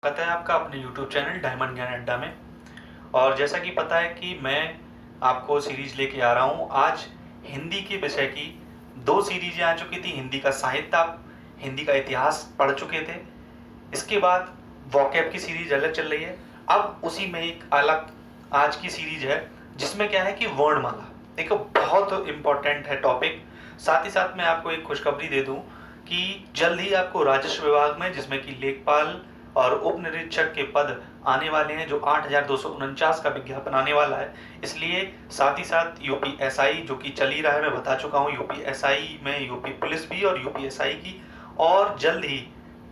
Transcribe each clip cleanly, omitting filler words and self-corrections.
स्वागत है आपका अपने YouTube चैनल डायमंड ज्ञान अड्डा में। और जैसा कि पता है कि मैं आपको सीरीज लेके आ रहा हूँ आज हिंदी के विषय की। दो सीरीजें आ चुकी थी, हिंदी का साहित्य आप हिंदी का इतिहास पढ़ चुके थे। इसके बाद वोकैब की सीरीज अलग चल रही है। अब उसी में एक अलग आज की सीरीज है जिसमें क्या है कि वर्णमाला एक बहुत इंपॉर्टेंट है टॉपिक। साथ ही साथ मैं आपको एक खुशखबरी दे दूं कि जल्द ही आपको राजस्व विभाग में जिसमें कि लेखपाल और उप निरीक्षक के पद आने वाले हैं, जो 8,249 का विज्ञापन आने वाला है। इसलिए साथ ही साथ यूपीएसआई जो कि चल ही रहा है, मैं बता चुका हूँ, यूपीएसआई में यूपी पुलिस भी और यूपीएसआई की, और जल्द ही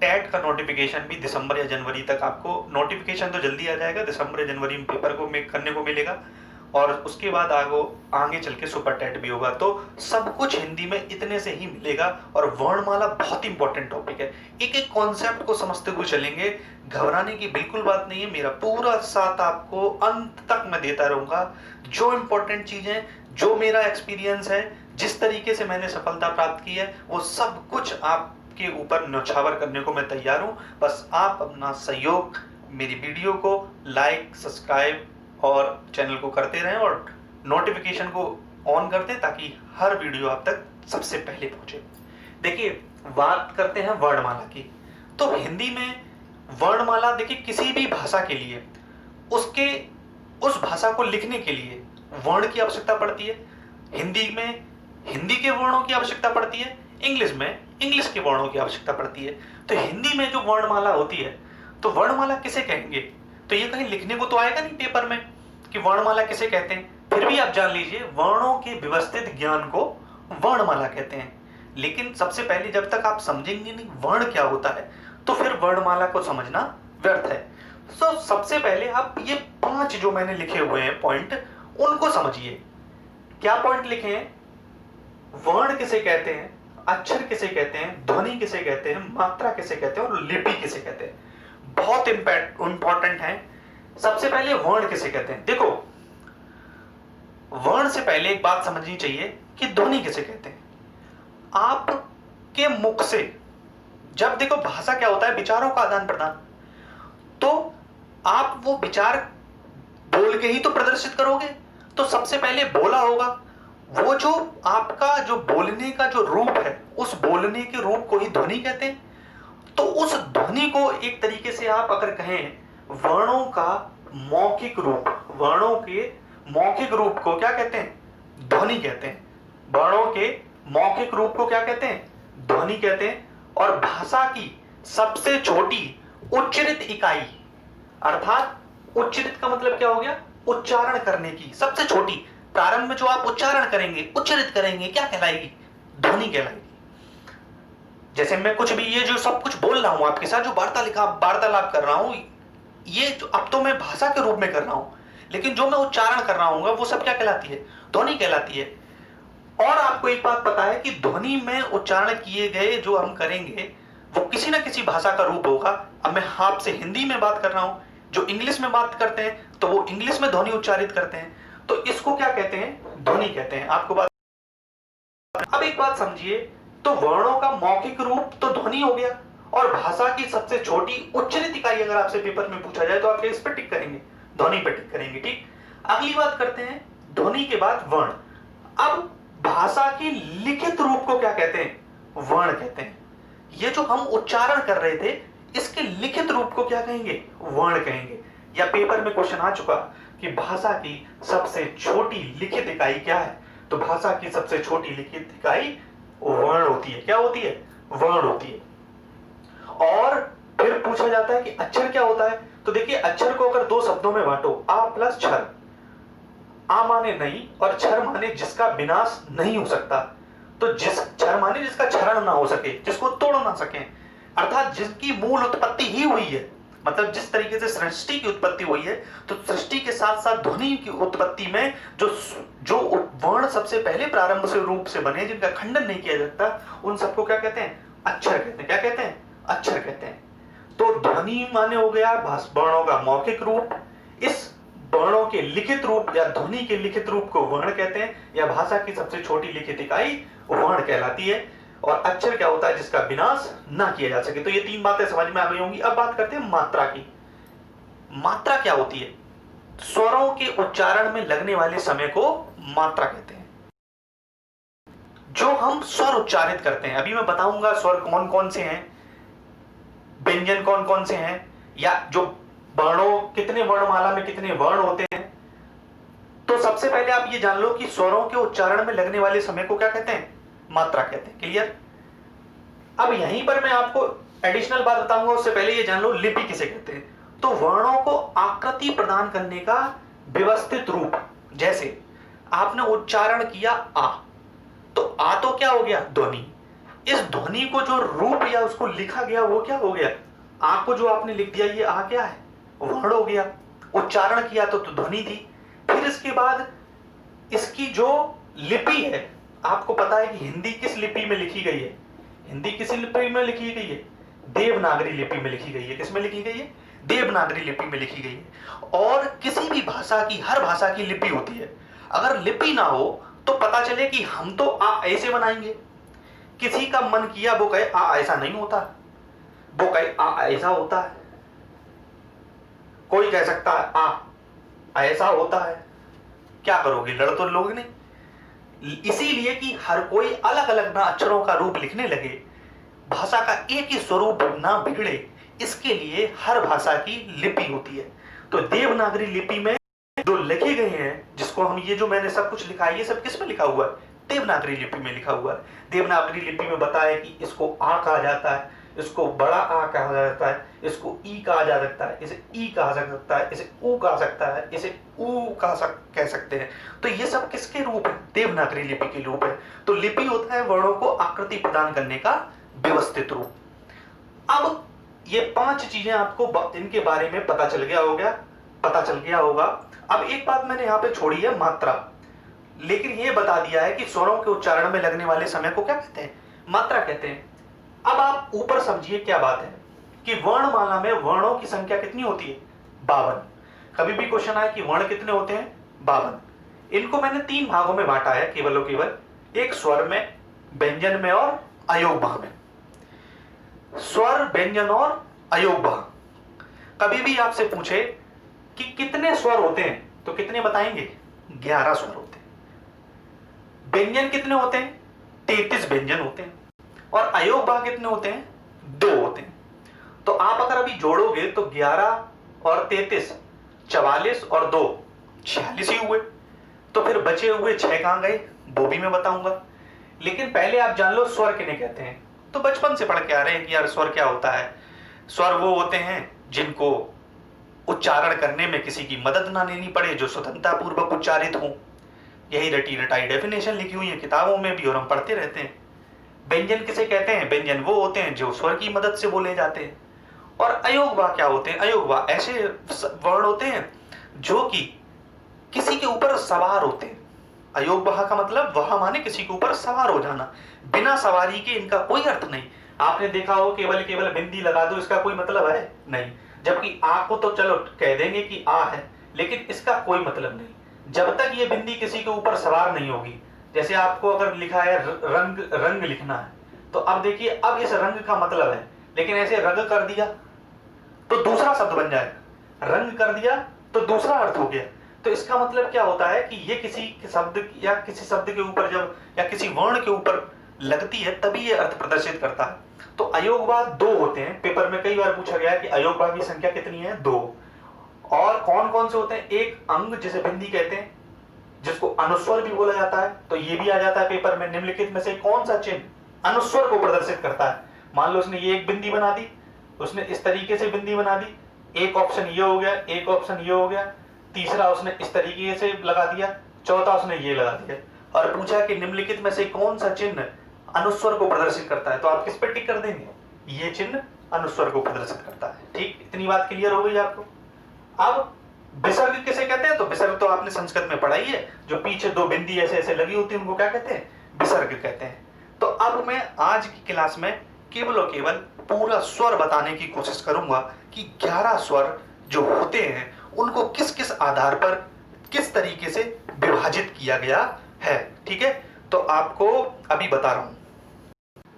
टेट का नोटिफिकेशन भी दिसंबर या जनवरी तक आपको, नोटिफिकेशन तो जल्दी आ जाएगा, दिसंबर या जनवरी में पेपर को मेक करने को मिलेगा और उसके बाद आगे चल के सुपर टेट भी होगा। तो सब कुछ हिंदी में इतने से ही मिलेगा। और वर्णमाला बहुत इंपॉर्टेंट टॉपिक है, एक एक कॉन्सेप्ट को समझते हुए चलेंगे, घबराने की बिल्कुल बात नहीं है। मेरा पूरा साथ आपको अंत तक मैं देता रहूंगा। जो इंपॉर्टेंट चीजें, जो मेरा एक्सपीरियंस है, जिस तरीके से मैंने सफलता प्राप्त की है, वो सब कुछ आपके ऊपर न्यौछावर करने को मैं तैयार हूं। बस आप अपना सहयोग, मेरी वीडियो को लाइक, सब्सक्राइब और चैनल को करते रहें और नोटिफिकेशन को ऑन कर दें ताकि हर वीडियो आप तक सबसे पहले पहुंचे। देखिए, बात करते हैं वर्णमाला की। तो हिंदी में वर्णमाला, देखिए, किसी भी भाषा के लिए उसके उस भाषा को लिखने के लिए वर्ण की आवश्यकता पड़ती है। हिंदी में हिंदी के वर्णों की आवश्यकता पड़ती है, इंग्लिश में इंग्लिश के वर्णों की आवश्यकता पड़ती है। तो हिंदी में जो वर्णमाला होती है, तो वर्णमाला किसे कहेंगे? तो ये कहीं लिखने को तो आएगा नहीं पेपर में कि वर्णमाला किसे कहते हैं। फिर भी आप जान लीजिए, वर्णों के व्यवस्थित ज्ञान को वर्णमाला कहते हैं। लेकिन सबसे पहले जब तक आप समझेंगे नहीं वर्ण क्या होता है, तो फिर वर्णमाला को समझना व्यर्थ है। तो सबसे पहले आप ये 5 जो मैंने लिखे हुए हैं पॉइंट, उनको समझिए। क्या पॉइंट लिखे हैं? वर्ण किसे कहते हैं, अक्षर किसे कहते हैं, ध्वनि किसे कहते हैं, मात्रा किसे कहते हैं और लिपि किसे कहते हैं, बहुत इंपॉर्टेंट है। सबसे पहले वर्ण किसे कहते हैं। देखो, वर्ण से पहले एक बात समझनी चाहिए कि ध्वनि किसे कहते हैं। आपके मुख से जब, देखो, भाषा क्या होता है, विचारों का आदान प्रदान। तो आप वो विचार बोल के ही तो प्रदर्शित करोगे। तो सबसे पहले बोला होगा, वो जो आपका जो बोलने का जो रूप है, उस बोलने के रूप को ही ध्वनि कहते हैं। तो उस ध्वनि को एक तरीके से आप अगर कहें, वर्णों का मौखिक रूप, वर्णों के मौखिक रूप को क्या कहते हैं? ध्वनि कहते हैं। वर्णों के मौखिक रूप को क्या कहते हैं? ध्वनि कहते हैं। और भाषा की सबसे छोटी उच्चरित इकाई, अर्थात उच्चरित का मतलब क्या हो गया? उच्चारण करने की सबसे छोटी, प्रारंभ में जो आप उच्चारण करेंगे, उच्चरित करेंगे, क्या कहलाएगी? ध्वनि कहलाएगी। जैसे मैं कुछ भी, ये जो सब कुछ बोल रहा हूं आपके साथ, जो वार्तालाप कर रहा हूं, ये जो अब तो मैं भाषा के रूप में कर रहा हूं, लेकिन जो मैं उच्चारण कर रहा हूं वो सब क्या कहलाती है? ध्वनि कहलाती है। और आपको एक बात पता है कि ध्वनि में उच्चारण किए गए जो हम करेंगे, वो किसी ना किसी भाषा का रूप होगा। अब मैं आपसे हिंदी में बात कर रहा हूं, जो इंग्लिश में बात करते हैं तो वो इंग्लिश में ध्वनि उच्चारित करते हैं। तो इसको क्या कहते हैं? ध्वनि कहते हैं। आपको बात, अब एक बात समझिए, तो वर्णों का मौखिक रूप तो ध्वनि हो गया, और भाषा की सबसे छोटी उच्चरित इकाई अगर आपसे पेपर में पूछा जाए तो आप इस पर टिक करेंगे, ध्वनि पर टिक करेंगे। ठीक, अगली बात करते हैं, ध्वनि के बाद वर्ण। अब भाषा की लिखित रूप को क्या कहते हैं? वर्ण कहते हैं। ये जो हम उच्चारण कर रहे थे, इसके लिखित रूप को क्या कहेंगे? वर्ण कहेंगे। या पेपर में क्वेश्चन आ चुका कि भाषा की सबसे छोटी लिखित इकाई क्या है? तो भाषा की सबसे छोटी लिखित इकाई वर्ण होती है। क्या होती है? वर्ण होती है। और फिर पूछा जाता है कि अक्षर क्या होता है? तो देखिए, अक्षर को अगर 2 शब्दों में बांटो, आ प्लस क्षर। आ माने नहीं और क्षर माने जिसका विनाश नहीं हो सकता। तो क्षर माने जिसका क्षरण ना हो सके, जिसको तोड़ ना सके, अर्थात जिसकी मूल उत्पत्ति ही हुई है। मतलब जिस तरीके से सृष्टि की उत्पत्ति हुई है, तो सृष्टि के साथ साथ ध्वनि की उत्पत्ति में जो वर्ण सबसे पहले प्रारंभ से रूप से बने, जिनका खंडन नहीं किया जाता, उन सबको क्या कहते हैं? अक्षर कहते हैं। क्या कहते हैं? अक्षर कहते हैं। तो ध्वनि माने हो गया वर्णों का मौखिक रूप, इस वर्णों के लिखित रूप या ध्वनि के लिखित रूप को वर्ण कहते हैं, या भाषा की सबसे छोटी लिखित इकाई वर्ण कहलाती है। और अक्षर क्या होता है जिसका विनाश ना किया जा सके। तो ये तीन बातें समझ में आ गई होंगी। अब बात करते हैं मात्रा की। मात्रा क्या होती है? स्वरों के उच्चारण में लगने वाले समय को मात्रा कहते हैं। जो हम स्वर उच्चारित करते हैं, अभी मैं बताऊंगा स्वर कौन कौन से हैं, व्यंजन कौन कौन से हैं, या जो वर्णों, कितने वर्णमाला में कितने वर्ण होते हैं। तो सबसे पहले आप ये जान लो कि स्वरों के उच्चारण में लगने वाले समय को क्या कहते हैं? मात्रा कहते हैं। क्लियर? अब यहीं पर मैं आपको एडिशनल बात बताऊंगा, उससे पहले ये जान लो लिपि किसे कहते हैं। तो वर्णों को आकृति प्रदान करने का व्यवस्थित रूप। जैसे आपने उच्चारण किया आ, तो आ तो क्या हो गया? ध्वनि। इस ध्वनि को जो रूप या उसको लिखा गया वो क्या हो गया? आ को जो आपने लिख दिया ये आ क्या है? वर्ण हो गया। उच्चारण किया तो ध्वनि थी। फिर इसके बाद इसकी जो लिपि है, आपको पता है कि हिंदी किस लिपि में लिखी गई है? हिंदी किस लिपि में लिखी गई है? देवनागरी लिपि में लिखी गई है। किस में लिखी गई है? देवनागरी लिपि में लिखी गई है। और किसी भी भाषा की, हर भाषा की लिपि होती है। अगर लिपि ना हो तो पता चले कि हम तो आ ऐसे बनाएंगे, किसी का मन किया वो कहे आ ऐसा नहीं होता, वो कहे आ ऐसा होता है, कोई कह सकता है आ ऐसा होता है। क्या करोगे? लड़ तो लोग नहीं। इसीलिए कि हर कोई अलग अलग ना अक्षरों का रूप लिखने लगे, भाषा का एक ही स्वरूप ना बिगड़े, इसके लिए हर भाषा की लिपि होती है। तो देवनागरी लिपि में जो लिखे गए हैं, जिसको हम ये जो मैंने सब कुछ लिखा है, ये सब किस में लिखा हुआ है? देवनागरी लिपि में लिखा हुआ है। देवनागरी लिपि में बताया कि इसको आ कहा जाता है, इसको बड़ा आ कहा जाता है, इसको ई कहा जा सकता है, इसे ई कहा जा सकता है, इसे ऊ कहा सकता है, इसे ऊ कह सकते हैं। तो ये सब किसके रूप है? देवनागरी लिपि के रूप है। तो लिपि होता है वर्णों को आकृति प्रदान करने का व्यवस्थित रूप। अब ये 5 चीजें आपको इनके बारे में पता चल गया होगा। अब एक बात मैंने यहां पे छोड़ी है, मात्रा। लेकिन ये बता दिया है कि स्वरों के उच्चारण में लगने वाले समय को क्या कहते हैं? मात्रा कहते हैं। अब आप ऊपर समझिए क्या बात है कि वर्णमाला में वर्णों की संख्या कितनी होती है? 52। कभी भी क्वेश्चन आए कि वर्ण कितने होते हैं? 52। इनको मैंने 3 भागों में बांटा है, केवल और केवल। एक स्वर में, व्यंजन में और अयोगभाव में। स्वर, व्यंजन और अयोगभाव। कभी भी आपसे पूछे कि कितने स्वर होते हैं तो कितने बताएंगे? 11 स्वर होते हैं। व्यंजन कितने होते हैं? 33 व्यंजन होते हैं। और अयोगभाव कितने होते हैं? 2 होते हैं। तो आप अगर अभी जोड़ोगे तो 11 और 33, 44 और 2, 46 ही हुए। तो फिर बचे हुए 6 कहां गए वो भी मैं बताऊंगा। लेकिन पहले आप जान लो स्वर किन्हें कहते हैं। तो बचपन से पढ़ के आ रहे हैं कि यार स्वर क्या होता है। स्वर वो होते हैं जिनको उच्चारण करने में किसी की मदद ना लेनी पड़े, जो स्वतंत्रता पूर्वक उच्चारित हों। यही रटी रटाई डेफिनेशन लिखी हुई है किताबों में भी और हम पढ़ते रहते हैं। व्यंजन किसे कहते हैं? व्यंजन वो होते हैं जो स्वर की मदद से बोले जाते हैं। और अयोगवा क्या होते हैं? अयोगवा ऐसे वर्ण होते हैं जो कि किसी के ऊपर सवार होते हैं। अयोगवा का मतलब वह माने किसी के ऊपर सवार हो जाना। बिना सवारी के इनका कोई अर्थ नहीं। आपने देखा हो केवल केवल बिंदी लगा दो, इसका कोई मतलब है नहीं। जबकि आ को तो चलो कह देंगे कि आ है, लेकिन इसका कोई मतलब नहीं जब तक ये बिंदी किसी के ऊपर सवार नहीं होगी। जैसे आपको अगर लिखा है रंग, रंग लिखना है, तो अब देखिए अब इस रंग का मतलब है, लेकिन ऐसे रंग कर दिया तो दूसरा शब्द बन जाएगा, रंग कर दिया तो दूसरा अर्थ हो गया। तो इसका मतलब क्या होता है कि ये किसी शब्द या किसी शब्द के ऊपर जब या किसी वर्ण के ऊपर लगती है तभी ये अर्थ प्रदर्शित करता है। तो अयोगवाद 2 होते हैं। पेपर में कई बार पूछा गया कि अयोगवाद की संख्या कितनी है? 2। और कौन कौन से होते हैं? एक अंग जिसे बिंदी कहते हैं, जिसको अनुस्वर भी बोला जाता है। तो ये भी आ जाता है पेपर में, निम्नलिखित में से कौन सा चिन्ह अनुस्वर को प्रदर्शित करता है? मान लो उसने ये एक बिंदी बना दी, उसने इस तरीके से बिंदी बना दी, एक ऑप्शन ये हो गया, एक ऑप्शन ये हो गया, तीसरा उसने इस तरीके से लगा दिया, चौथा उसने ये लगा दिया। और पूछा कि निम्नलिखित में से कौन सा चिन्ह अनुस्वर को प्रदर्शित करता है? तो आप किस पे टिक कर देंगे? ये चिन्ह अनुस्वर को प्रदर्शित करता है। ठीक, इतनी बात क्लियर हो गई आपको। अब विसर्ग किसे कहते हैं? तो विसर्ग तो आपने संस्कृत में पढ़ा ही है, जो पीछे 2 बिंदी ऐसे ऐसे लगी होती है उनको क्या कहते हैं? विसर्ग कहते हैं। तो अब मैं आज की क्लास में केवल और केवल पूरा स्वर बताने की कोशिश करूंगा कि 11 स्वर जो होते हैं उनको किस किस आधार पर किस तरीके से विभाजित किया गया है। ठीक है, तो आपको अभी बता रहा हूं।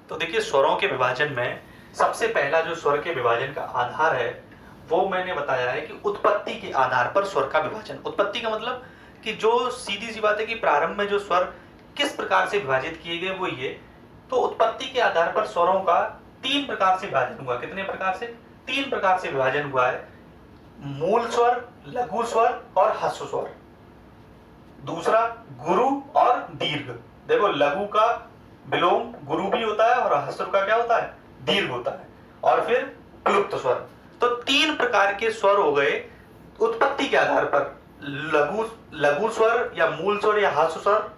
तो देखिए स्वरों के विभाजन में सबसे पहला जो स्वर के विभाजन का आधार है वो मैंने बताया है कि उत्पत्ति के आधार पर स्वर का विभाजन। उत्पत्ति का मतलब कि जो सीधी सी बात है कि प्रारंभ में जो स्वर किस प्रकार से विभाजित किए गए वो ये। तो उत्पत्ति के आधार पर स्वरों का 3 प्रकार से विभाजन हुआ। कितने प्रकार से? 3 प्रकार से विभाजन हुआ है। मूल स्वर, लघु स्वर और ह्रस्व स्वर। दूसरा गुरु और दीर्घ। देखो लघु का विलोम गुरु भी होता है और ह्रस्व का क्या होता है? दीर्घ होता है। और फिर प्लुप्त स्वर। तो 3 प्रकार के स्वर हो गए उत्पत्ति के आधार पर। लघु स्वर या मूल स्वर या ह्रस्व स्वर,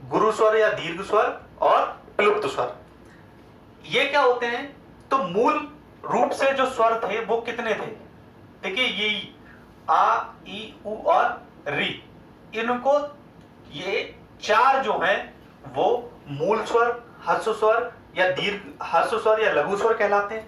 गुरु स्वर या दीर्घ स्वर और प्लुप्त स्वर। ये क्या होते हैं? तो मूल रूप से जो स्वर थे वो कितने थे? देखिए ये आ, ई, उ और री, इनको ये 4 जो हैं वो मूल स्वर, ह्रस्व स्वर या दीर्घ, ह्रस्व स्वर या लघु स्वर कहलाते हैं।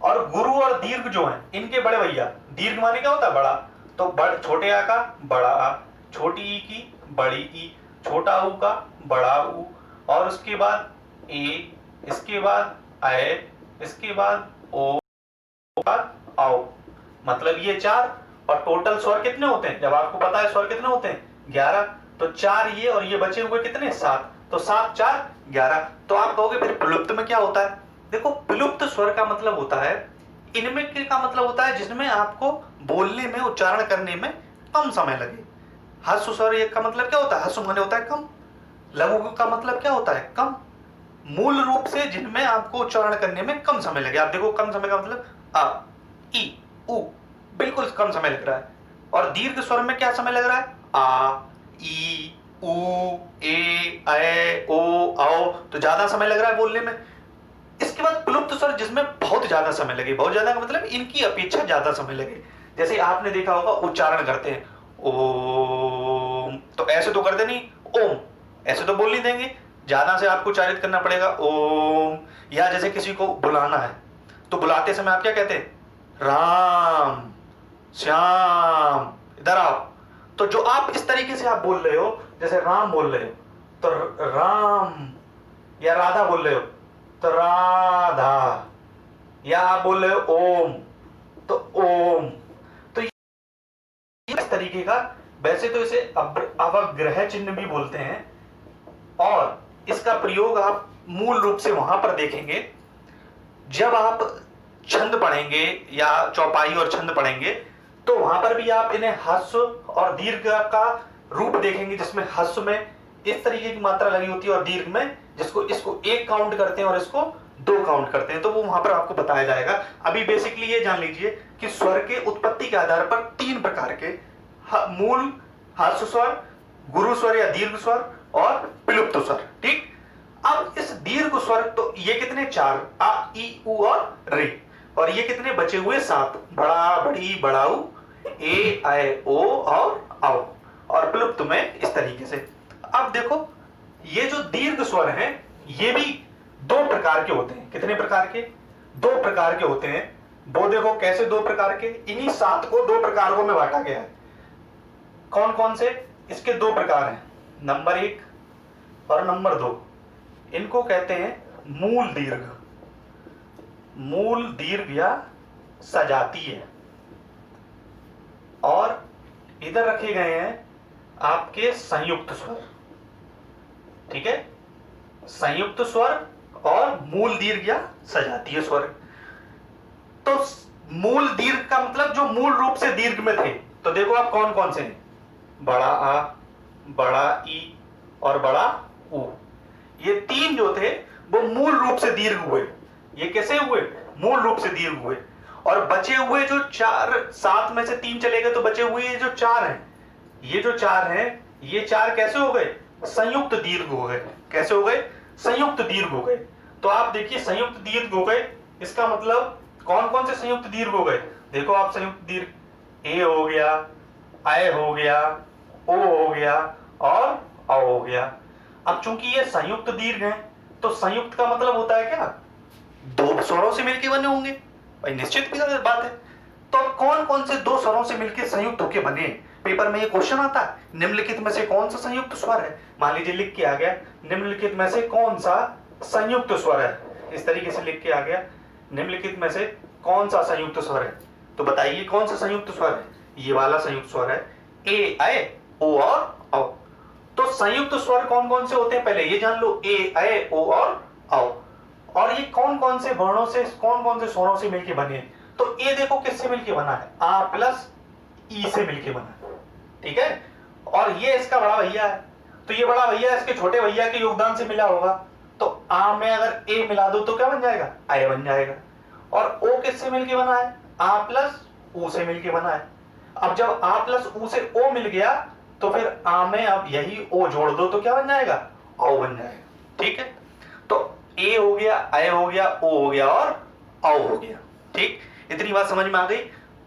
और गुरु और दीर्घ जो हैं इनके बड़े भैया। दीर्घ माने क्या होता है? बड़ा। तो छोटे आ का बड़ा आ, छोटी ई की बड़ी ई, छोटा ऊ का बड़ा ऊ, और उसके बाद ए, इसके बाद आए, इसके बाद ओ, बाद आओ। मतलब ये 4। और टोटल स्वर कितने होते हैं? जब आपको पता है स्वर कितने होते हैं? 11। तो 4 ये और ये बचे हुए कितने? 7। तो 7 4 11। तो आप कहोगे फिर प्लुप्त में क्या होता है? देखो प्लुप्त स्वर का मतलब होता है, इनमें का मतलब होता है जिसमें आपको बोलने में, उच्चारण करने में कम समय लगे। ह्रस्व स्वर का मतलब क्या होता है? ह्रस्व माने होता है कम। लघु का मतलब क्या होता है? कम। मूल रूप से जिनमें आपको उच्चारण करने में कम समय लगे। आप देखो कम समय का मतलब आ, ई, उ, बिल्कुल कम समय लग रहा है। और दीर्घ स्वर में क्या समय लग रहा है? आ, ई, उ, ए, ऐ, ओ, आओ, तो ज्यादा समय लग रहा है बोलने में। इसके बाद प्लुप्त स्वर जिसमें बहुत ज्यादा समय लगे। बहुत ज्यादा का मतलब इनकी अपेक्षा ज्यादा समय लगे। जैसे आपने देखा होगा उच्चारण करते हैं ओम, तो ऐसे तो करते नहीं ओम, ऐसे तो बोल नहीं देंगे, ज्यादा से आपको उच्चारित करना पड़ेगा ओम। या जैसे किसी को बुलाना है तो बुलाते समय आप क्या कहते हैं? राम, श्याम, इधर आओ। तो जो आप इस तरीके से आप बोल रहे हो, जैसे राम बोल रहे हो तो राम, या राधा बोल रहे हो तो राधा, या आप बोल रहे हो ओम तो ओम। तो इस तरीके का, वैसे तो इसे अवग्रह चिन्ह भी बोलते हैं। और इसका प्रयोग आप मूल रूप से वहां पर देखेंगे जब आप छंद पढ़ेंगे या चौपाई और छंद पढ़ेंगे, तो वहां पर भी आप इन्हें ह्रस्व और दीर्घ का रूप देखेंगे, जिसमें ह्रस्व में इस तरीके की मात्रा लगी होती है और दीर्घ में जिसको इसको 1 काउंट करते हैं और इसको 2 काउंट करते हैं। तो वो वहां पर आपको बताया जाएगा। अभी बेसिकली ये जान लीजिए कि स्वर के उत्पत्ति के आधार पर 3 प्रकार के, मूल, ह्रस्व स्वर, गुरु स्वर या दीर्घ स्वर और प्लुप्त स्वर। ठीक। अब इस दीर्घ स्वर, तो ये कितने? 4, आ, ई, उ और रे। और ये कितने बचे हुए? 7, बड़ा, बड़ी, बड़ाऊ, ए, ऐ, ओ और आओ। और प्लुप्त में इस तरीके से। अब देखो ये जो दीर्घ स्वर हैं ये भी 2 प्रकार के होते हैं। कितने प्रकार के? 2 प्रकार के होते हैं। वो देखो कैसे 2 प्रकार के? इन्हीं 7 को 2 प्रकारों में बांटा गया है। कौन कौन से? इसके 2 प्रकार हैं, नंबर 1 और नंबर 2। इनको कहते हैं मूल दीर्घ, मूल दीर्घ या सजातीय। और इधर रखे गए हैं आपके संयुक्त स्वर। ठीक है, संयुक्त स्वर और मूल दीर्घ या सजातीय स्वर। तो मूल दीर्घ का मतलब जो मूल रूप से दीर्घ में थे, तो देखो आप कौन कौन से हैं? बड़ा आ, बड़ा ई और बड़ा ऊ। ये 3 जो थे वो मूल रूप से दीर्घ हुए। ये कैसे हुए? मूल रूप से दीर्घ हुए। और बचे हुए जो 4, 7 में से 3 चले गए, तो बचे हुए ये जो 4 हैं, ये जो 4 हैं, ये 4 कैसे हो गए? संयुक्त दीर्घ हो गए। कैसे हो गए? संयुक्त दीर्घ हो गए। तो आप देखिए संयुक्त दीर्घ हो गए, इसका मतलब कौन कौन से संयुक्त दीर्घ हो गए? देखो आप संयुक्त दीर्घ, ए हो गया, आय हो गया, ओ हो गया और औ हो गया। अब चूंकि ये संयुक्त दीर्घ हैं, तो संयुक्त का मतलब होता है क्या? 2 स्वरों से मिलकर बने होंगे भाई, निश्चित भी बात है। तो कौन कौन से 2 स्वरों से मिलकर संयुक्त होकर बने? पेपर में ये क्वेश्चन आता है, निम्नलिखित में से कौन सा संयुक्त स्वर है? मान लीजिए लिख के आ गया, निम्नलिखित में से कौन सा संयुक्त स्वर है, इस तरीके से लिख के आ गया, निम्नलिखित में से कौन सा संयुक्त स्वर है? तो बताइए कौन सा संयुक्त स्वर है? ये वाला संयुक्त स्वर है, ए ऐ ओ और औ। तो संयुक्त स्वर कौन कौन से होते हैं पहले ये जान लो, ए ऐ ओ और औ। और ये कौन कौन से वर्णों से, कौन कौन से स्वरों से मिलके बने हैं? तो ए देखो किससे मिलके बना है, आ प्लस ई से मिलके बना है, ठीक है। और ये इसका बड़ा भैया है, तो ये बड़ा भैया इसके छोटे भैया के योगदान से मिला होगा। तो आ में अगर ए मिला दो तो क्या बन जाएगा, आय बन जाएगा। और ओ किससे मिलके बना है, आ प्लस ऊ से मिलके बना है। अब जब आ प्लस ऊ से ओ मिल गया तो फिर आ में अब यही ओ जोड़ दो तो क्या बन जाएगा, औ बन जाएगा, ठीक है। तो ए हो गया, आय हो गया, ओ हो गया और औ हो गया, ठीक। इतनी बात समझ में आ गई।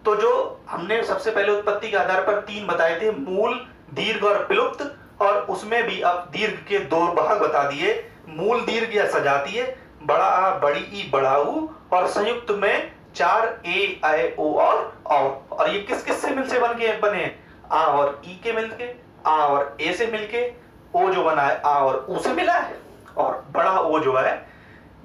तो जो हमने सबसे पहले उत्पत्ति के आधार पर 3 बताए थे, मूल, दीर्घ और विलुप्त, और उसमें भी अब दीर्घ के 2 भाग बता दिए, मूल, दीर्घ या सजातीय, बड़ा आ, बड़ी ई, बड़ा ऊ, और संयुक्त में 4 ए ऐ ओ और औ। और ये किस किस से मिल से बने हैं, आ और ई के मिलके, आ और ए से मिलके, ओ जो बना है आ और ऊ से मिला है, और बड़ा ओ जो है,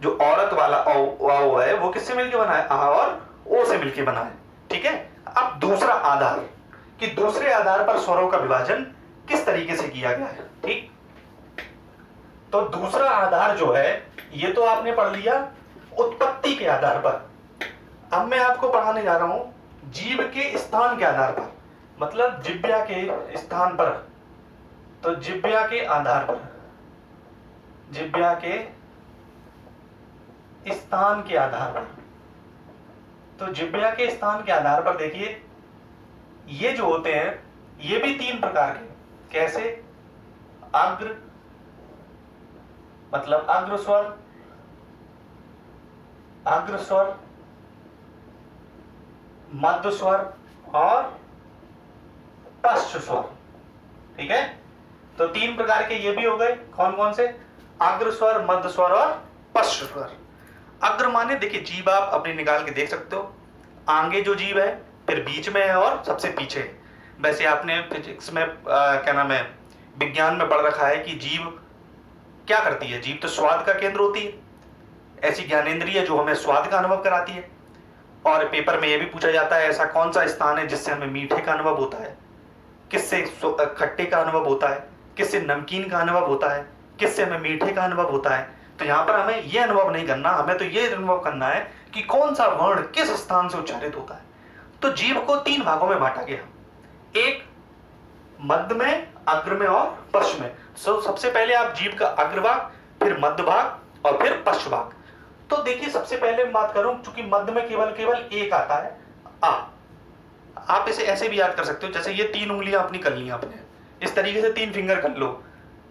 जो औरत वाला ओ है, वो किससे मिलके बना है, आ और ओ से मिलके बना है, ठीक है। अब दूसरा आधार, कि दूसरे आधार पर स्वरों का विभाजन किस तरीके से किया गया है, ठीक। तो दूसरा आधार जो है, ये तो आपने पढ़ लिया उत्पत्ति के आधार पर। अब मैं आपको पढ़ाने जा रहा हूं जीव के स्थान के आधार पर, मतलब जिह्वा के स्थान पर। तो जिह्वा के आधार पर, जिह्वा के स्थान के आधार पर, तो जिह्वा के स्थान के आधार पर देखिए, ये जो होते हैं ये भी 3 प्रकार के। कैसे, अग्र मतलब अग्र स्वर, अग्र स्वर, मध्य स्वर और पश्च स्वर, ठीक है। तो 3 प्रकार के ये भी हो गए, कौन कौन से, अग्र स्वर, मध्य स्वर और पश्च स्वर। अग्र माने देखिए जीव आप अपने निकाल के देख सकते हो, आगे जो जीव है, फिर बीच में है और सबसे पीछे। वैसे आपने फिजिक्स में क्या नाम है, विज्ञान में पढ़ रखा है कि जीव क्या करती है, जीव तो स्वाद का केंद्र होती है, ऐसी ज्ञानेंद्रिय जो हमें स्वाद का अनुभव कराती है। और पेपर में यह भी पूछा जाता है ऐसा कौन सा स्थान है जिससे हमें मीठे का अनुभव होता है, किससे खट्टे का अनुभव होता है, किससे नमकीन का अनुभव होता है, किससे हमें मीठे का अनुभव होता है। तो यहां पर हमें यह अनुभव नहीं करना, हमें तो यह अनुभव करना है कि कौन सा वर्ण किस स्थान से उच्चारित होता है। तो जीव को 3 भागों में बांटा गया, एक मध्य में, अग्र में और पश्च में। सबसे पहले आप जीव का अग्र भाग, फिर मध्य भाग और फिर पश्च भाग। तो देखिए सबसे पहले मैं बात करूं, चूंकि मध्य में केवल एक आता है, आ। आप इसे ऐसे भी याद कर सकते हो, जैसे ये 3 उंगलियां अपनी कर ली आपने, इस तरीके से 3 फिंगर कर लो।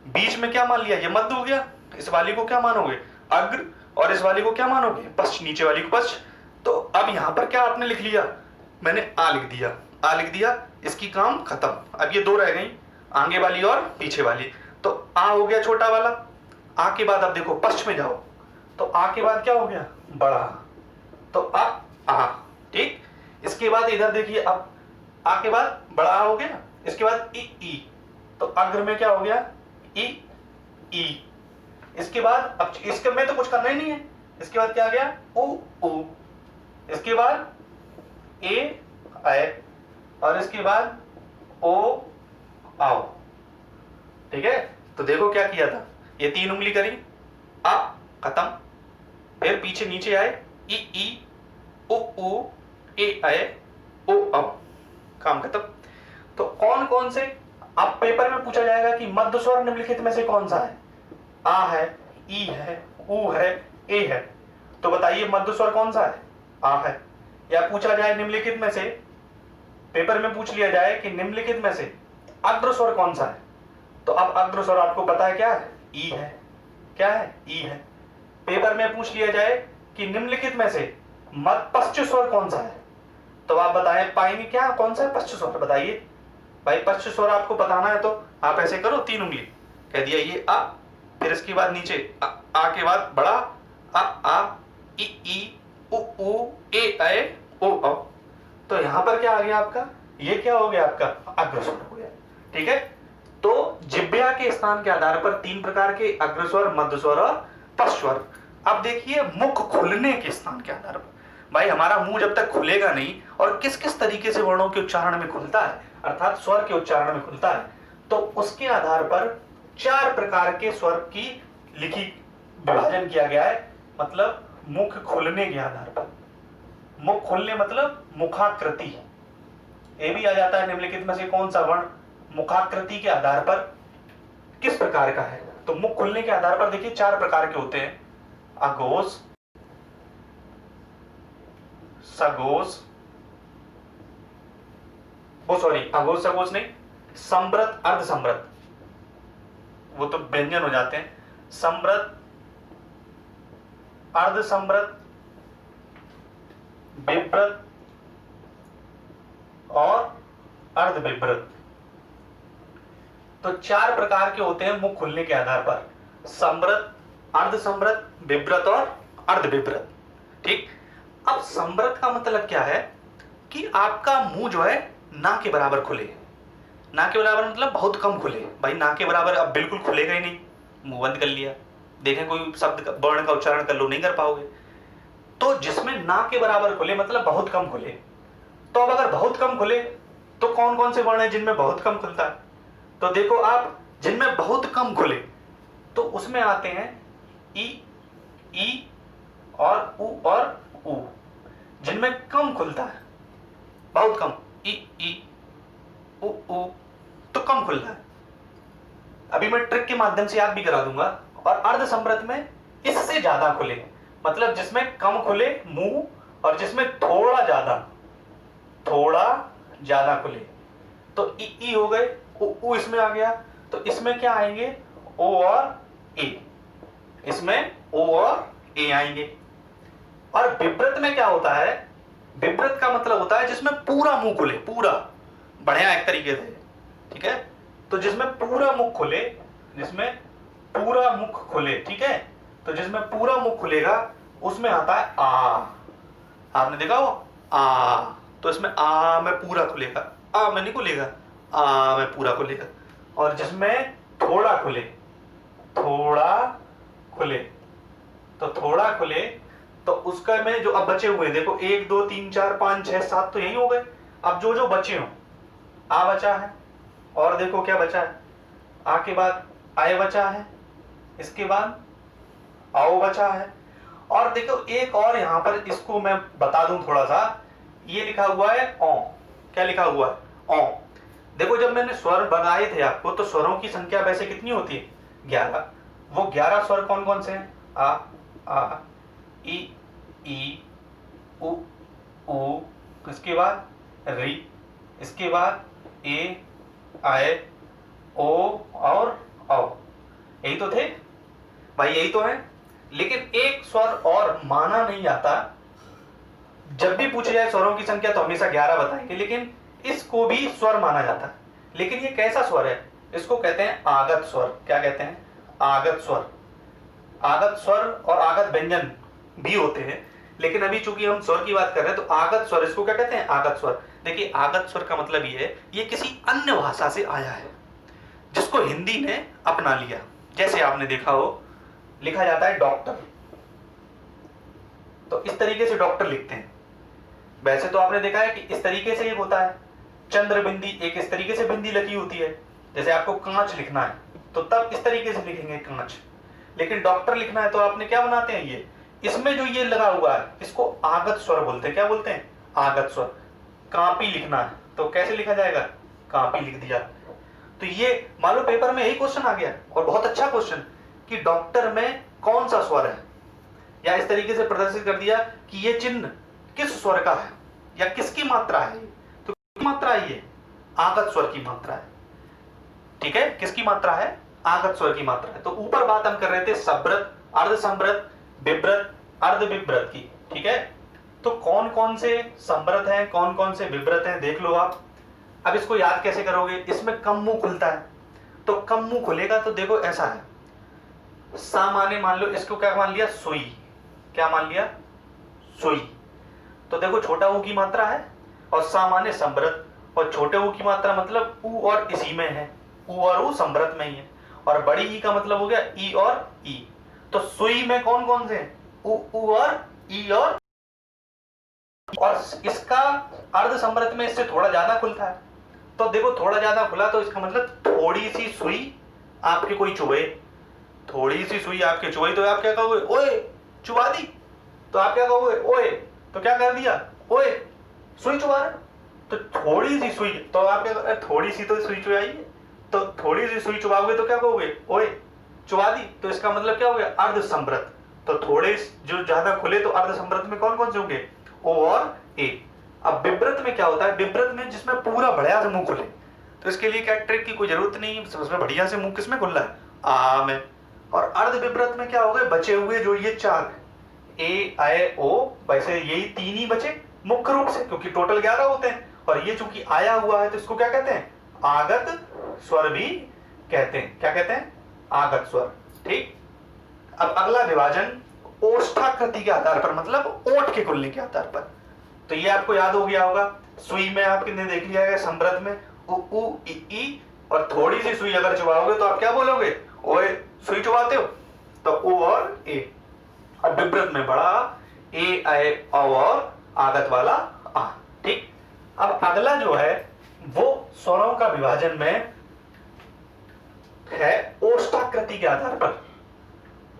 बीच में क्या मान लिया, ये मध्य हो गया, इस वाली को क्या मानोगे, अग्र, और इस वाली को क्या मानोगे, पश्च, नीचे वाली को पश्च। तो अब यहां पर क्या आपने लिख लिया, मैंने आ लिख दिया, आ लिख दिया, इसकी काम खत्म। अब ये 2 रह गई, आगे वाली और पीछे वाली। तो आ हो गया छोटा वाला, आ के बाद अब देखो पश्च में जाओ, तो आ के बाद क्या हो गया, बड़ा, तो आ, ठीक। इसके बाद इधर देखिए, अब आ के बाद बड़ा आ हो गया, इसके बाद ई, तो अग्र में क्या हो गया, ई। इसके बाद अब इसके में तो कुछ करना ही नहीं है, इसके बाद क्या आ गया, ऊ, इसके बाद ए ऐ, और इसके बाद ओ आओ, ठीक है। तो देखो क्या किया था, ये 3 उंगली करी, आ खत्म, फिर पीछे नीचे आए, ई, ऊ, ए ऐ, ओ औ, काम खत्म। तो कौन कौन से, अब पेपर में पूछा जाएगा कि मध्य स्वर निम्नलिखित में से कौन सा है, आ है, ई है, ऊ है, ए है। तो बताइए मध्य स्वर कौन सा है, आ है। या पूछा जाए निम्नलिखित में से, पेपर में पूछ लिया जाए कि निम्नलिखित में से अग्र स्वर कौन सा है, तो अब अग्र स्वर आपको पता है क्या है, ई है, क्या है, ई है। पेपर में पूछ लिया जाए कि निम्नलिखित में से पश्च स्वर कौन सा है, तो आप बताएं, पाएंगे क्या कौन सा है पश्च स्वर, बताइए भाई। पश्च स्वर आपको बताना है तो आप ऐसे करो, 3 उंगली कह दिया, ये आ, फिर इसके बाद नीचे आ के बाद बड़ा आ, ई, ऊ, ए ऐ, ओ औ। तो यहां पर क्या आ गया आपका, ये क्या हो गया आपका, अग्र स्वर हो गया, ठीक है। तो जिह्वा के स्थान के आधार पर 3 प्रकार के अग्र स्वर, मध्य स्वर और पस्वर। अब देखिए मुख खुलने के स्थान के आधार पर, भाई हमारा मुंह जब तक खुलेगा नहीं और किस किस तरीके से वर्णों के उच्चारण में खुलता है, अर्थात स्वर के उच्चारण में खुलता है, तो उसके आधार पर 4 प्रकार के स्वर की लिखी विभाजन किया गया है। मतलब मुख खुलने के आधार पर, मुख खुलने मतलब मुखाकृति, ये भी आ जाता है निम्नलिखित में से कौन सा वर्ण मुखाकृति के आधार पर किस प्रकार का है। तो मुख खुलने के आधार पर देखिए 4 प्रकार के होते हैं, अघोष, सघोष, अघोष सघोष नहीं, संवृत अर्ध संवृत, वो तो व्यंजन हो जाते हैं, संवृत, अर्ध संवृत, विव्रत और अर्ध विव्रत। तो 4 प्रकार के होते हैं मुख खुलने के आधार पर, संवृत, अर्ध संवृत, विव्रत और अर्ध विव्रत। ठीक, अब संवृत का मतलब क्या है कि आपका मुंह जो है ना के बराबर खुले। ना के बराबर मतलब बहुत कम खुले, भाई ना के बराबर अब बिल्कुल खुलेगा ही नहीं, मुंह बंद कर लिया, देखें कोई शब्द वर्ण का उच्चारण कर लो, नहीं कर पाओगे। तो जिसमें ना के बराबर खुले मतलब बहुत कम खुले। तो अब अगर बहुत कम खुले तो कौन कौन से वर्ण है जिनमें बहुत कम खुलता है? तो देखो आप, जिनमें बहुत कम खुले तो उसमें आते हैं ई और उ। जिनमें कम खुलता है, बहुत कम, ई उ तो कम खुलता है। अभी मैं ट्रिक के माध्यम से याद भी करा दूंगा। और अर्ध संवृत में इससे ज्यादा खुले, मतलब जिसमें कम खुले मुंह और जिसमें थोड़ा ज्यादा खुले। तो ई हो गए, उ इसमें आ गया, तो इसमें क्या आएंगे, ओ और ए, इसमें ओ और ए आएंगे। और विव्रत में क्या होता है, विव्रत का मतलब होता है जिसमें पूरा मुंह खुले, पूरा बढ़िया एक तरीके से, ठीक है। तो जिसमें पूरा मुख खुले, ठीक है, तो जिसमें पूरा मुख खुलेगा उसमें आता है आ। आपने देखा हो आ, तो इसमें आ में पूरा खुलेगा, आ में नहीं खुलेगा, आ में पूरा खुलेगा। और जिसमें थोड़ा खुले, तो उसका में जो अब बचे हुए देखो 1 2 3 4 5 6 7 तो यही हो गए। अब जो बचे हो, आ बचा है, और देखो क्या बचा है, आ के बाद आए बचा है, इसके बाद आओ बचा है। और देखो एक और यहां पर इसको मैं बता दूं थोड़ा सा, ये लिखा हुआ है ओ। क्या लिखा हुआ है, ओ। देखो जब मैंने स्वर बनाए थे आपको, तो स्वरों की संख्या वैसे कितनी होती है, 11। वो 11 स्वर कौन कौन से हैं, आ ई उ इसके बाद री, इसके बाद ए आए ओ और औ। यही तो थे भाई, यही तो है। लेकिन एक स्वर और माना नहीं आता। जब भी पूछे जाए स्वरों की संख्या तो हमेशा 11 बताएंगे, लेकिन इसको भी स्वर माना जाता है। लेकिन ये कैसा स्वर है, इसको कहते हैं आगत स्वर। क्या कहते हैं, आगत स्वर। आगत स्वर और आगत व्यंजन भी होते हैं, लेकिन अभी चूंकि हम स्वर की बात कर रहे हैं तो आगत स्वर, इसको क्या कहते हैं, आगत स्वर। देखिए आगत स्वर का मतलब ये है, ये किसी अन्य भाषा से आया है जिसको हिंदी ने अपना लिया। जैसे आपने देखा हो, लिखा जाता है डॉक्टर, तो इस तरीके से डॉक्टर लिखते हैं। वैसे तो आपने देखा है कि इस तरीके से एक होता है चंद्र बिंदी, एक इस तरीके से बिंदी लगी होती है। जैसे आपको कांच लिखना है तो तब इस तरीके से लिखेंगे कांच, लेकिन डॉक्टर लिखना है तो आपने क्या बनाते हैं, ये इसमें जो ये लगा हुआ है इसको आगत स्वर बोलते हैं। क्या बोलते हैं, आगत स्वर। कापी लिखना है तो कैसे लिखा जाएगा, कापी लिख दिया। तो ये मान लो पेपर में यही क्वेश्चन आ गया, और बहुत अच्छा क्वेश्चन, कि डॉक्टर में कौन सा स्वर है, या इस तरीके से प्रदर्शित कर दिया कि ये चिन्ह किस स्वर का है या किसकी मात्रा है। तो किसकी मात्रा है, ये आगत स्वर की मात्रा है। ठीक है, किसकी मात्रा है, आगत स्वर की मात्रा है। तो ऊपर बात हम कर रहे थे संवृत, अर्ध संवृत, विव्रत, अर्ध विव्रत की। ठीक है, तो कौन कौन से संवृत हैं, कौन कौन से विव्रत हैं, देख लो आप। अब इसको याद कैसे करोगे, इसमें कम मुंह खुलता है, तो कम मुंह खुलेगा तो देखो ऐसा है, सामान्य मान लो, इसको क्या मान लिया, सुई। क्या मान लिया, सुई। तो देखो छोटा ऊ की मात्रा है और सामान्य संवृत, और छोटे ऊ की मात्रा मतलब ऊ और इसी में है, ऊ और ऊ संवृत में ही है, और बड़ी ई का मतलब हो गया ई और ई। तो सुई में कौन कौन से हैं? उ और ई और इसका अर्ध समृद्ध में इससे थोड़ा ज्यादा खुलता है। तो देखो थोड़ा ज्यादा खुला तो इसका मतलब थोड़ी सी सुई आपके कोई चुभे, थोड़ी सी सुई आपके चुभाई तो आप क्या कहोगे? ओए चुभा दी। तो आप क्या कहोगे? ओए तो क्या कर दिया? ओए सुई चुभा रहा। तो थोड़ी सी सुई, तो आप क्या, थोड़ी सी तो सुई चुभाई है, तो थोड़ी सी सुई चुभाओगे तो क्या कहोगे? ओए चुभा दी। तो इसका मतलब क्या हो गया? अर्ध समृद्ध। तो थोड़े जो ज्यादा खुले तो अर्ध समृद्ध में कौन कौन से होंगे? ओ और ए। अब विव्रत में क्या होता है? विव्रत में जिसमें पूरा बढ़िया से मुंह खुले, तो इसके लिए क्या ट्रिक की कोई जरूरत नहीं है, उसमें बढ़िया से मुंह किसमें खुल रहा है? आ में। और अर्ध विव्रत में क्या हो गए? बचे हुए जो ये चार ए आई ओ, वैसे यही तीन ही बचे मुख्य रूप से, क्योंकि टोटल 11 होते हैं। और ये चूंकि आया हुआ है तो इसको क्या कहते हैं? आगत स्वर भी कहते हैं। क्या कहते हैं? आगत स्वर। ठीक। अब अगला विभाजन ओष्ठाकृति के आधार पर, मतलब ओठ के खुलने के आधार पर। तो ये आपको याद हो गया होगा। सुई में आप कितने देख लिया है? समृद्ध में उ ई, और थोड़ी सी सुई अगर चुबाओगे तो आप क्या बोलोगे? ओए सुई चुबाते हो। तो ओ और ए। और विव्रत में बड़ा ए आई और आगत वाला आ। ठीक। अब अगला जो है वो स्वरों का विभाजन में है ओष्ठाकृति के आधार पर।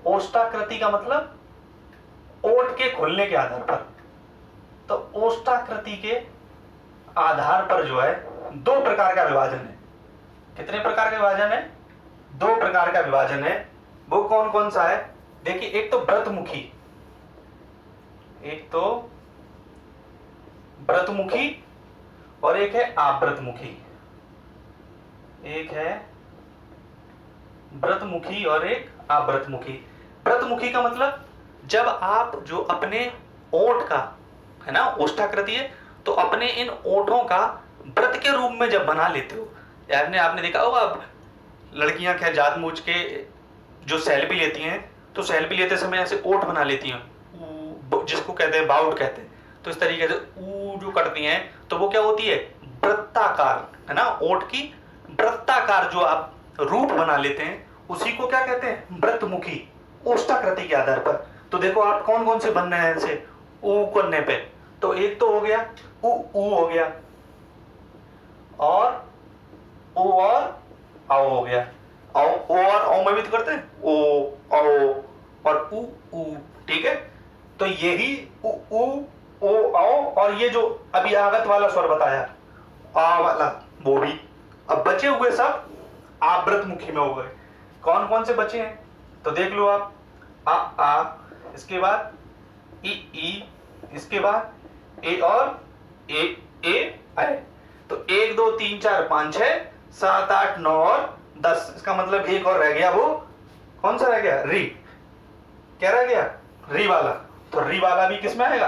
ओष्ठाकृति का मतलब ओठ के खुलने के आधार पर। तो ओष्ठाकृति के आधार पर जो है दो प्रकार का विभाजन है। कितने प्रकार का विभाजन है? दो प्रकार का विभाजन है। वो कौन कौन सा है? देखिए, एक तो व्रतमुखी, एक तो व्रतमुखी और एक है आवृतमुखी। एक है व्रतमुखी और एक आवृतमुखी। व्रतमुखी का मतलब जब आप जो अपने ओठ का है ना, ओष्ठाकृति है, तो अपने इन ओठों का व्रत के रूप में जब बना लेते हो। आपने देखा होगा, अब लड़कियां खैर जात मूछ के जो सेल्फी लेती हैं, तो सेल्फी लेते समय ऐसे ओठ बना लेती हैं, जिसको कहते हैं बाउट कहते हैं। तो इस तरीके से ऊ जो करती हैं, तो वो क्या होती है? वृत्ताकार, है ना, ओठ की वृत्ताकार जो आप रूप बना लेते हैं, उसी को क्या कहते हैं? व्रतमुखी, ओष्ठाकृति के आधार पर। तो देखो आप कौन कौन से बन रहे हैं ऐसे ऊ करने पे। तो एक तो हो गया ऊ, ऊ हो गया, और ओ और आओ हो गया। आओ, ओ और औ में भी तो करते हैं, ओ आओ और ऊ ऊ। ठीक है। तो यही ऊ ऊ ओ आओ, और ये जो अभी आगत वाला स्वर बताया आ वाला, वो भी। अब बचे हुए सब आवृतमुखी में हो गए। कौन कौन से बचे हैं? तो देख लो आप, आ, इसके बाद ई, इसके बाद ए और ए आए। तो 1 2 3 4 5 6 7 8 9 और 10। इसका मतलब एक और रह गया, वो कौन सा रह गया? री। क्या रह गया? री वाला। तो री वाला भी किस में आएगा?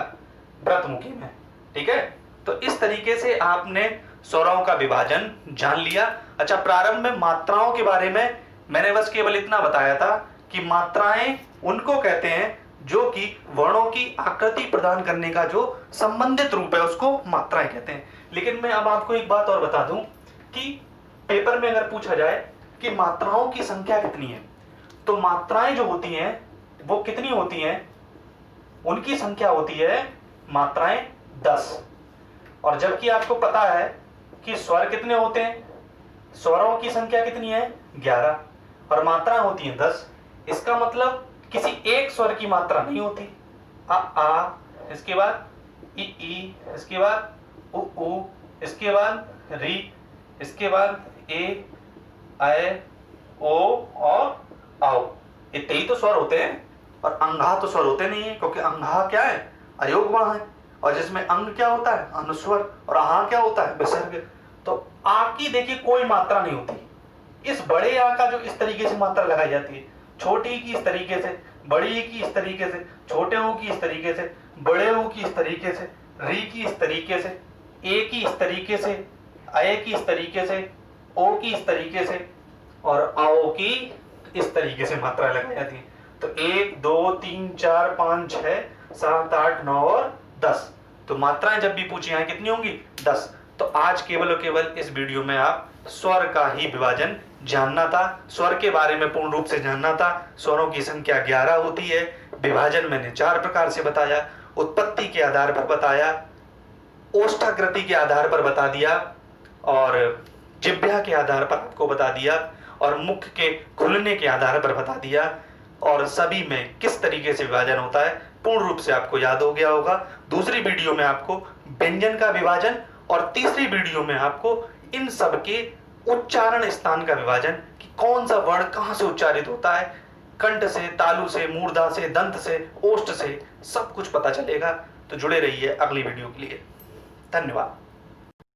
व्रतमुखी में। ठीक है। तो इस तरीके से आपने स्वरों का विभाजन जान लिया। अच्छा, प्रारंभ में मात्राओं के बारे में मैंने बस केवल इतना बताया था कि मात्राएं उनको कहते हैं जो कि वर्णों की आकृति प्रदान करने का जो संबंधित रूप है, उसको मात्राएं कहते हैं। लेकिन मैं अब आपको एक बात और बता दूं कि पेपर में अगर पूछा जाए कि मात्राओं की संख्या कितनी है, तो मात्राएं जो होती हैं वो कितनी होती हैं? उनकी संख्या होती है मात्राएं 10। और जबकि आपको पता है कि स्वर कितने होते हैं, स्वरों की संख्या कितनी है? 11, और मात्राएं होती हैं 10। इसका मतलब किसी एक स्वर की मात्रा नहीं होती। आ, इसके बाद ई, इसके बाद उ, इसके बाद री, इसके बाद ए आए ओ और आओ। इतने ही तो स्वर होते हैं, और अंघा तो स्वर होते नहीं है, क्योंकि अंघा क्या है? अयोग वर्ण है, और जिसमें अंग क्या होता है? अनुस्वर, और आ क्या होता है? विसर्ग। तो आ की देखिए कोई मात्रा नहीं होती। इस बड़े आ का जो इस तरीके से मात्रा लगाई जाती है, छोटी की इस तरीके से, बड़ी की इस तरीके से, छोटे ओ की इस तरीके से, बड़े ओ की इस तरीके से, री की इस तरीके से, ए की इस तरीके से, आए की इस तरीके से, ओ की इस तरीके से, और आओ की इस तरीके से मात्रा लगाई जाती है। तो 1 2 3 4 5 6 7 8 9 और 10। तो मात्राएं जब भी पूछी हैं कितनी होंगी? 10। तो आज केवल और केवल इस वीडियो में आप स्वर का ही विभाजन जानना था, स्वर के बारे में पूर्ण रूप से जानना था। स्वरों की संख्या 11 होती है। विभाजन मैंने 4 प्रकार से बताया, उत्पत्ति के आधार पर बताया, ओष्ठाकृति के आधार पर बता दिया, और जिह्वा के आधार पर आपको बता दिया, और मुख के खुलने के आधार पर बता दिया, और सभी में किस तरीके से विभाजन होता है पूर्ण रूप से आपको याद हो गया होगा। दूसरी वीडियो में आपको व्यंजन का विभाजन, और तीसरी वीडियो में आपको इन सब के उच्चारण स्थान का विभाजन कि कौन सा वर्ण कहां से उच्चारित होता है, कंठ से, तालु से, मूर्धा से, दंत से, ओष्ठ से, सब कुछ पता चलेगा। तो जुड़े रहिए अगली वीडियो के लिए। धन्यवाद।